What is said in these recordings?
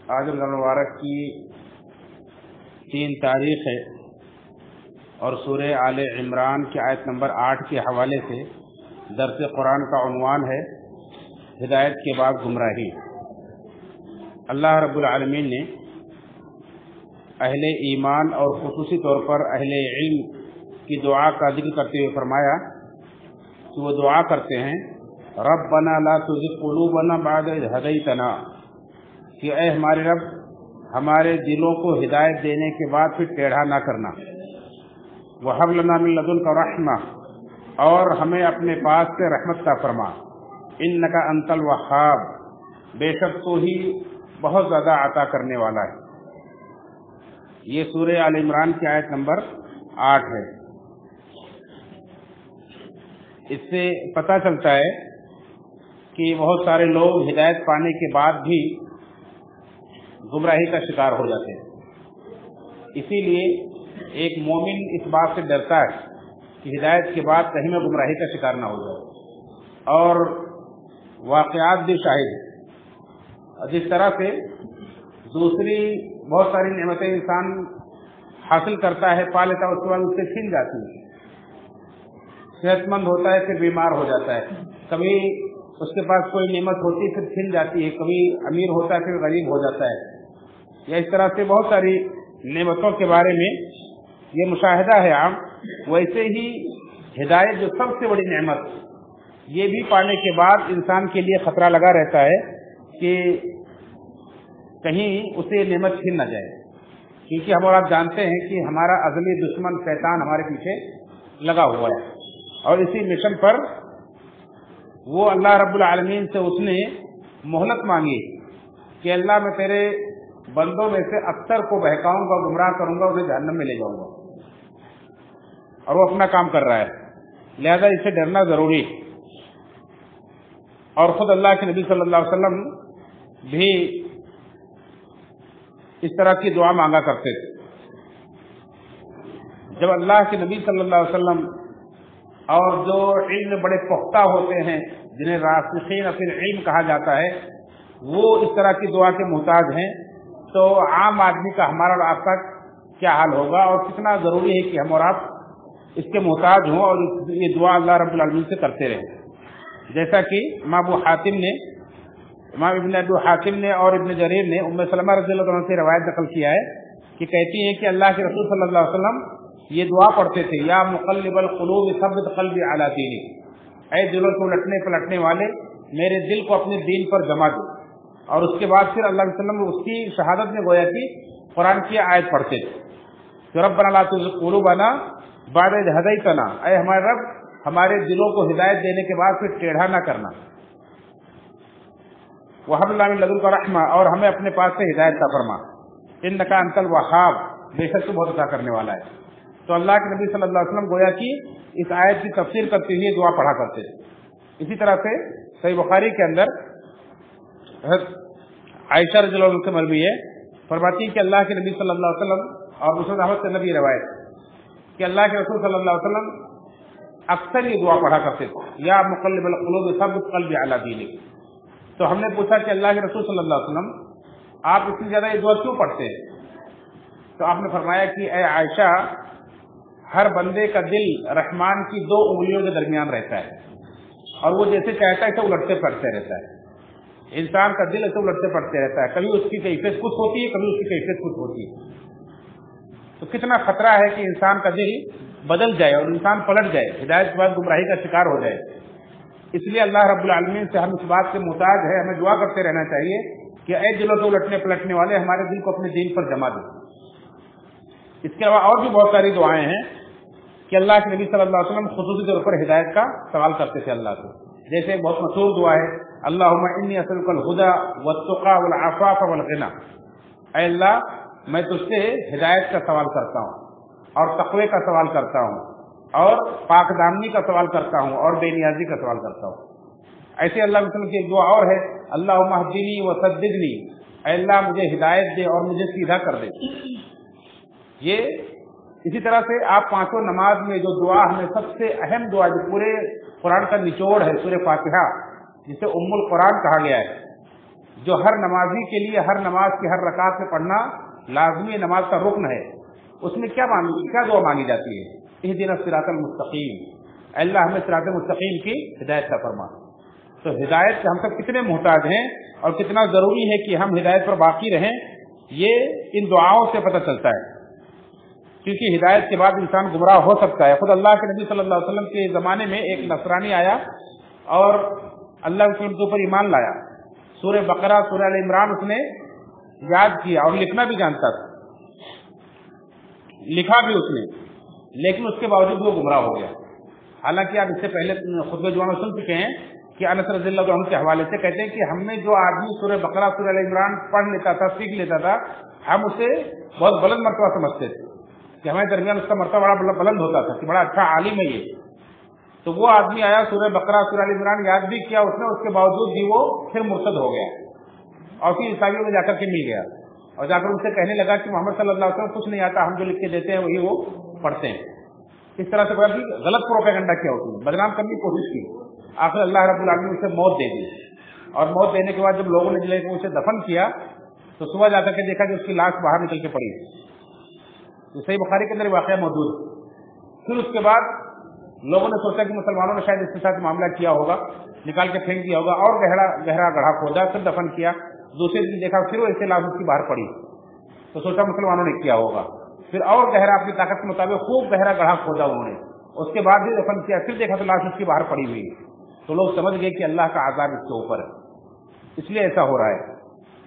آج رمضان المبارک کی 3 تاریخ ہے اور سورہ آل عمران کی آیت نمبر 8 کے حوالے سے درس قرآن کا عنوان ہے ہدایت کے بعد گمراہی۔ اللہ رب العالمین نے اہل ایمان اور خصوصی طور پر اہل علم کی دعا کا ذکر کرتے ہوئے فرمایا کہ وہ دعا کرتے ہیں ربنا لا تزغ قلوبنا بعد اذ ہدیتنا، کہ اے ہمارے رب ہمارے دلوں کو ہدایت دینے کے بعد پھر ٹیڑھا نہ کرنا، وہب لنا من لدنک رحمہ، اور ہمیں اپنے پاس سے رحمت عطا فرما، انک انت الوہاب، بے شک تو ہی بہت زیادہ عطا کرنے والا ہے۔ یہ سورہ آل عمران کی آیت نمبر 8 ہے۔ اس سے پتہ چلتا ہے کہ بہت سارے لوگ ہدایت پانے کے بعد بھی گمراہی کا شکار ہو جاتے ہیں۔ اسی لیے ایک مومن اس بات سے ڈرتا ہے کہ ہدایت کے بعد کہیں میں گمراہی کا شکار نہ ہو جائے، اور واقعات بھی شاہد ہیں۔ جس طرح سے دوسری بہت ساری نعمتیں انسان حاصل کرتا ہے، پا لیتا ہے، اس کے بعد اس سے چھن جاتی ہیں۔ صحت مند ہوتا ہے پھر بیمار ہو جاتا ہے، کبھی اس کے پاس کوئی نعمت ہوتی ہے پھر چھن جاتی ہے، کبھی امیر ہوتا ہے پھر غریب ہو جاتا ہے، یا اس طرح سے بہت ساری نعمتوں کے بارے میں یہ مشاہدہ ہے عام۔ ویسے ہی ہدایت جو سب سے بڑی نعمت، یہ بھی پانے کے بعد انسان کے لیے خطرہ لگا رہتا ہے کہ کہیں اسے نعمت چھن نہ جائے، کیونکہ ہم اور آپ جانتے ہیں کہ ہمارا ازلی دشمن شیطان ہمارے پیچھے لگا ہوا ہے، اور اسی مشن پر وہ اللہ رب العالمین سے اس نے مہلت مانگی کہ اللہ میں تیرے بندوں میں سے اکثر کو بہکاؤں گا، گمراہ کروں گا، انہیں جہنم میں لے جاؤں گا، اور وہ اپنا کام کر رہا ہے، لہذا اسے ڈرنا ضروری ہے۔ اور خود اللہ کے نبی صلی اللہ علیہ وسلم بھی اس طرح کی دعا مانگا کرتے تھے۔ جب اللہ کے نبی صلی اللہ علیہ وسلم اور جو علم بڑے پختہ ہوتے ہیں، جنہیں راسخین فی العلم کہا جاتا ہے، وہ اس طرح کی دعا کے محتاج ہیں، تو عام آدمی کا ہمارا اور آپ کا کیا حال ہوگا، اور کتنا ضروری ہے کہ ہم اور آپ اس کے محتاج ہوں اور یہ دعا اللہ رب العالمین سے کرتے رہیں۔ جیسا کہ امام ابن ابو حاتم نے اور ابن جریر نے ام سلمہ رضی اللہ عنہ سے روایت نقل کیا ہے کہ کہتی ہیں کہ اللہ کے رسول صلی اللہ علیہ وسلم یہ دعا پڑھتے تھے، یا مقلب القلوب ثبت قلبی علی دینک، اے دلوں کو الٹنے پلٹنے والے میرے دل کو اپنے دین پر جما دو۔ اور اس کے بعد پھر اللہ علیہ وسلم اس کی شہادت میں گویا کہ قرآن کی آیت پڑھتے تھے، ربنا لا تزغ قلوبنا بعد اذ ہدیتنا، اے ہمارے رب ہمارے دلوں کو ہدایت دینے کے بعد پھر ٹیڑھا نہ کرنا، وہب لنا من لدنک رحمہ، اور ہمیں اپنے پاس سے ہدایت عطا فرما، انک انت الوہاب، بے شک تو بہت عطا کرنے والا ہے۔ تو اللہ کے نبی صلی اللہ علیہ وسلم گویا کہ اس آیت کی تفسیر کرتے ہوئے دعا پڑھا کرتے تھے۔ اسی طرح سے صحیح بخاری کے اندر عائشہ رضی اللہ عنہ سے مروی ہے، فرماتی کہ اللہ کے نبی صلی اللہ علیہ وسلم، اور مسند احمد سے نبی روایت کہ اللہ کے رسول صلی اللہ علیہ وسلم اکثر یہ دعا پڑھا کرتے تھے، یا مقلب القلوب ثبت قلبی علی دینک۔ تو ہم نے پوچھا کہ اللہ کے رسول صلی اللہ علیہ وسلم آپ اتنی زیادہ یہ دعا کیوں پڑھتے ہیں؟ تو آپ نے فرمایا کہ اے عائشہ، ہر بندے کا دل رحمان کی 2 انگلیوں کے درمیان رہتا ہے، اور وہ جیسے چاہتا ہے اسے الٹتے پلٹتے رہتا ہے۔ انسان کا دل اسے الٹتے پلٹتے رہتا ہے، کبھی اس کی کیفیت کچھ ہوتی ہے، کبھی اس کی کیفیت کچھ ہوتی ہے۔ تو کتنا خطرہ ہے کہ انسان کا دل بدل جائے اور انسان پلٹ جائے، ہدایت کے بعد گمراہی کا شکار ہو جائے۔ اس لیے اللہ رب العالمین سے ہم اس بات کے محتاج ہے، ہمیں دعا کرتے رہنا چاہیے کہ اے دلوں کو الٹنے پلٹنے والے ہمارے دل کو اپنے دین پر جما دو۔ اس کے علاوہ اور بھی بہت ساری دعائیں ہیں کہ اللہ کے نبی صلی اللہ علیہ وسلم خصوصی طور پر ہدایت کا سوال کرتے تھے اللہ سے، جیسے ایک بہت مشہور دعا ہے، اللہم انی اسألک الہدی والتقی والعفاف والغنی، اے اللہ میں تجھ سے ہدایت کا سوال کرتا ہوں اور تقوی کا سوال کرتا ہوں اور پاک دامنی کا سوال کرتا ہوں اور بے نیازی کا سوال کرتا ہوں۔ ایسے اللہ علیہ وسلم کی ایک دعا اور ہے، اللہم اہدنی وسددنی، اے اللہ مجھے ہدایت دے اور مجھے سیدھا کر دے۔ یہ اسی طرح سے آپ 5 نماز میں جو دعا ہمیں سب سے اہم دعا جو پورے قرآن کا نچوڑ ہے، سورہ فاتحہ جسے ام القرآن کہا گیا ہے، جو ہر نمازی کے لیے ہر نماز کی ہر رکعت میں پڑھنا لازمی نماز کا رکن ہے، اس میں کیا دعا مانگی جاتی ہے؟ اہدنا الصراط المستقیم، اللہ ہمیں صراط مستقیم کی ہدایت عطا فرما۔ تو ہدایت سے ہم سب کتنے محتاج ہیں اور کتنا ضروری ہے کہ ہم ہدایت پر باقی رہیں، یہ ان دعاؤں سے پتہ چلتا ہے، کیونکہ ہدایت کے بعد انسان گمراہ ہو سکتا ہے۔ خود اللہ کے نبی صلی اللہ علیہ وسلم کے زمانے میں ایک نصرانی آیا اور اللہ کے وسلم کے اوپر ایمان لایا، سورہ بقرہ سورہ ال عمران اس نے یاد کیا اور لکھنا بھی جانتا تھا، لکھا بھی اس نے، لیکن اس کے باوجود وہ گمراہ ہو گیا۔ حالانکہ آپ اس سے پہلے خطبہ جمعہ میں سن چکے ہیں کہ انس رضی اللہ عنہ کے حوالے سے کہتے ہیں کہ ہم میں جو آدمی سورہ بقرہ سورہ ال عمران پڑھ لیتا تھا، سیکھ لیتا تھا، ہم اسے بہت بلند مرتبہ سمجھتے تھے کہ ہمارے درمیان اس کا مرتبہ بڑا بلند ہوتا تھا کہ بڑا اچھا عالم ہے یہ۔ تو وہ آدمی آیا، سورہ بقرہ سورہ ال عمران یاد بھی کیا اس نے، اس کے باوجود بھی وہ پھر مرتد ہو گیا اور پھر عیسائیوں میں جا کر کے مل گیا اور جا کر ان سے کہنے لگا کہ محمد صلی اللہ علیہ وسلم کچھ نہیں آتا، ہم جو لکھ کے دیتے ہیں وہی وہ پڑھتے ہیں۔ اس طرح سے غلط پروپیگنڈا کیا ہوتی ہے، بدنام کرنے کی کوشش کی، آخر اللہ رب العالمین نے اسے موت دے دی، اور موت دینے کے بعد جب لوگوں نے جلے کو اسے دفن کیا تو صبح جا کر کے دیکھا کہ اس کی لاش باہر نکل کے پڑی، تو صحیح بخاری کے اندر واقعہ موجود۔ پھر اس کے بعد لوگوں نے سوچا کہ مسلمانوں نے شاید اس کے ساتھ معاملہ کیا ہوگا، نکال کے پھینک دیا ہوگا، اور گہرا گڑھا کھودا، پھر دفن کیا۔ دوسرے دن دیکھا پھر وہ ایسے لاش اس کی باہر پڑی، تو سوچا مسلمانوں نے کیا ہوگا، پھر اور گہرا اپنی طاقت کے مطابق خوب گہرا گڑھا کھودا انہوں نے، اس کے بعد بھی دفن کیا، پھر دیکھا تو لاش اس کی باہر پڑی ہوئی، تو لوگ سمجھ گئے کہ اللہ کا عذاب اس کے اوپر ہے، اس لیے ایسا ہو رہا ہے۔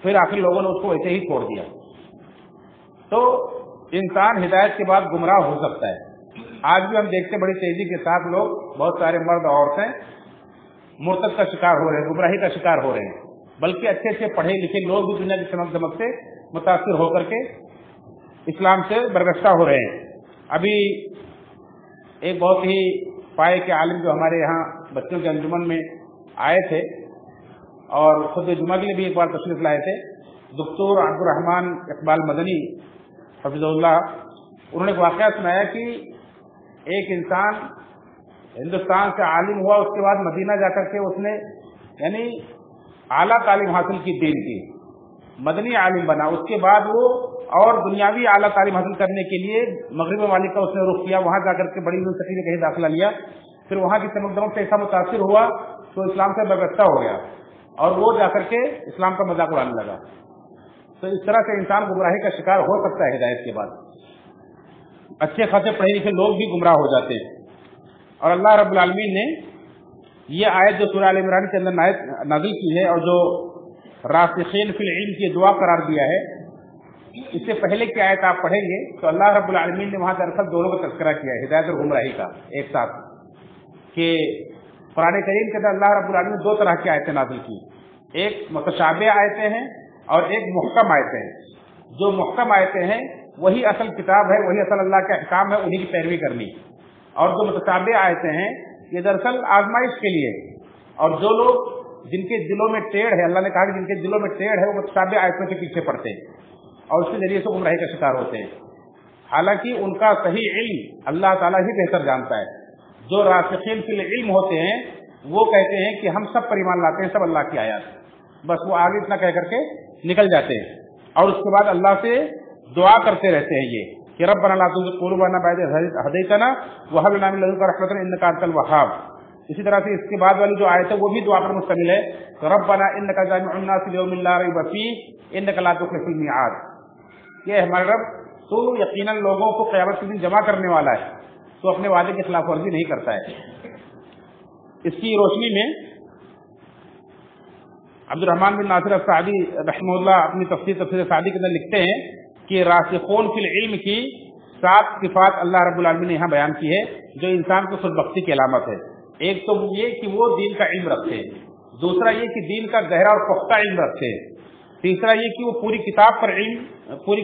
پھر آخر لوگوں نے اس کو ایسے ہی چھوڑ دیا۔ تو انسان ہدایت کے بعد گمراہ ہو سکتا ہے۔ آج بھی ہم دیکھتے بڑی تیزی کے ساتھ لوگ، بہت سارے مرد اور عورتیں مرتد کا شکار ہو رہے ہیں، گمراہی کا شکار ہو رہے ہیں، بلکہ اچھے سے پڑھے لکھے لوگ بھی دنیا کی چمک دمک سے متاثر ہو کر کے اسلام سے برگشتہ ہو رہے ہیں۔ ابھی ایک بہت ہی پائے کے عالم جو ہمارے یہاں بچوں کے انجمن میں آئے تھے اور خود جمعہ کے لیے بھی ایک بار تشریف لائے تھے، دکتور عبد الرحمان اقبال مدنی حفظ اللہ، انہوں نے ایک واقعہ سنایا کہ ایک انسان ہندوستان سے عالم ہوا، اس کے بعد مدینہ جا کر کے اس نے یعنی اعلیٰ تعلیم حاصل کی، دین کی، مدنی عالم بنا۔ اس کے بعد وہ اور دنیاوی اعلیٰ تعلیم حاصل کرنے کے لیے مغرب ممالک کا اس نے رخ کیا، وہاں جا کر کے بڑی یونیورسٹی میں کہیں داخلہ لیا، پھر وہاں کی چمک دمک سے ایسا متاثر ہوا تو اسلام سے برگشتہ ہو گیا اور وہ جا کر کے اسلام کا مذاق اڑانے لگا۔ تو اس طرح سے انسان گمراہی کا شکار ہو سکتا ہے ہدایت کے بعد۔ اچھے خاصے پڑھے لکھے لوگ بھی گمراہ ہو جاتے ہیں، اور اللہ رب العالمین نے یہ آیت جو سورہ ال عمران کے اندر نازل کی ہے اور جو راسخین فی العلم کی دعا قرار دیا ہے، اس سے پہلے کی آیت آپ پڑھیں گے تو اللہ رب العالمین نے وہاں دراصل دونوں کا تذکرہ کیا ہے، ہدایت اور گمراہی کا ایک ساتھ، کہ قرآن کریم کے اندر اللہ رب العالمین نے دو طرح کی آیتیں نازل کی، ایک متشابہ آیتیں ہیں اور ایک محکم آیتیں ہیں۔ جو محکم آیتیں ہیں وہی اصل کتاب ہے، وہی اصل اللہ کا احکام ہے، انہی کی پیروی کرنی، اور جو متشابہ آیتیں ہیں یہ دراصل آزمائش کے لیے، اور جو لوگ جن کے دلوں میں ٹیڑھ ہے، اللہ نے کہا کہ جن کے دلوں میں ٹیڑھ ہے وہ متشابہ آیتوں کے پیچھے پڑتے ہیں اور اس کے ذریعے سے گمراہی کا شکار ہوتے ہیں، حالانکہ ان کا صحیح علم اللہ تعالیٰ ہی بہتر جانتا ہے۔ جو راسخین فی العلم ہوتے ہیں وہ کہتے ہیں کہ ہم سب پر ایمان لاتے ہیں، سب اللہ کی آیات، بس وہ آگے اتنا کہہ کر کے نکل جاتے ہیں، اور اس کے بعد اللہ سے دعا کرتے رہتے ہیں یہ کہ ربنا لا تزغ قلوبنا بعد إذ هديتنا وهب لنا من لدنك رحمة إنك أنت الوهاب۔ اسی طرح سے اس کے بعد والی جو آیت ہے وہ بھی دعا پر مشتمل ہے، ربنا إنك جامع الناس ليوم لا ريب فيه إنك لا تخلف الميعاد۔ یہ ہمارے رب تو یقیناً لوگوں کو قیامت کے دن جمع کرنے والا ہے، تو اپنے وعدے کی خلاف ورزی نہیں کرتا ہے۔ اس کی روشنی میں عبد الرحمن بن ناصر السعدی رحمہ اللہ اپنی تفسیر سعدی کے اندر لکھتے ہیں کہ راسخون فی العلم کی 7 صفات اللہ رب العالمین نے یہاں بیان کی ہے جو انسان کو خودبختی کی علامت ہے۔ ایک تو یہ کہ وہ دین کا علم رکھتے ہیں، دوسرا یہ کہ دین کا گہرا اور پختہ علم رکھتے ہیں، تیسرا یہ کہ وہ پوری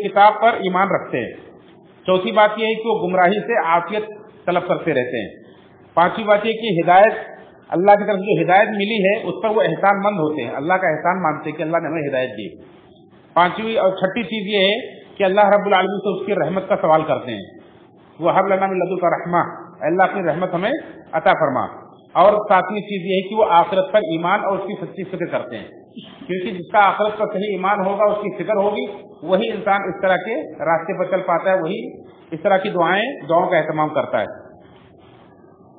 کتاب پر ایمان رکھتے ہیں، چوتھی بات یہ ہے کہ وہ گمراہی سے عافیت طلب کرتے رہتے ہیں، پانچویں بات یہ کہ ہدایت اللہ کی طرف جو ہدایت ملی ہے اس پر وہ احسان مند ہوتے ہیں، اللہ کا احسان مانتے ہیں کہ اللہ نے ہمیں ہدایت دی۔ پانچویں اور چھٹی چیز یہ ہے کہ اللہ رب العالمین سے اس کی رحمت کا سوال کرتے ہیں، وَهَبْ لَنَا مِن لَدُنكَ رَحْمَةً، اللہ اپنی رحمت ہمیں عطا فرما۔ اور ساتویں چیز یہ ہے کہ وہ آخرت پر ایمان اور اس کی سچی فکر کرتے ہیں کیونکہ جس کا آخرت پر صحیح ایمان ہوگا، اس کی فکر ہوگی، وہی انسان اس طرح کے راستے پر چل پاتا ہے، وہی اس طرح کی دعاؤں کا اہتمام کرتا ہے۔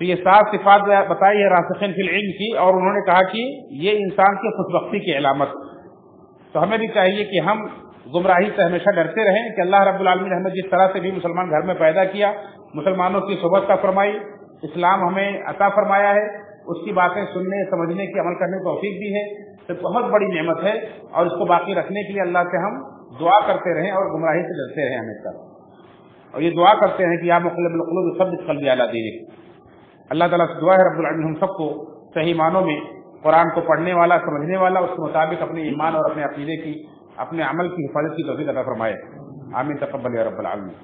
تو یہ 7 صفات بتائی ہے راسخین فی العلم کی، اور انہوں نے کہا کہ یہ انسان کی خوشبختی کی علامت۔ تو ہمیں بھی چاہیے کہ ہم گمراہی سے ہمیشہ ڈرتے رہیں کہ اللہ رب العالمین نے ہمیں جس طرح سے بھی مسلمان گھر میں پیدا کیا، مسلمانوں کی صحبت کا فرمائی، اسلام ہمیں عطا فرمایا ہے، اس کی باتیں سننے، سمجھنے کی، عمل کرنے کی توفیق دی ہے، تو بہت بڑی نعمت ہے، اور اس کو باقی رکھنے کے لیے اللہ سے ہم دعا کرتے رہیں اور گمراہی سے ڈرتے رہیں ہمیشہ، اور یہ دعا کرتے ہیں کہ یا مقلب القلوب ثبت قلبی علی دینک۔ اللہ تعالیٰ سے دعا ہے رب العالمین ہم سب کو صحیح معنوں میں قرآن کو پڑھنے والا، سمجھنے والا، اس کے مطابق اپنے ایمان اور اپنے عقیدے کی، اپنے عمل کی حفاظت کی توفیق عطا فرمائے۔ آمین، تقبل یا رب العالمین۔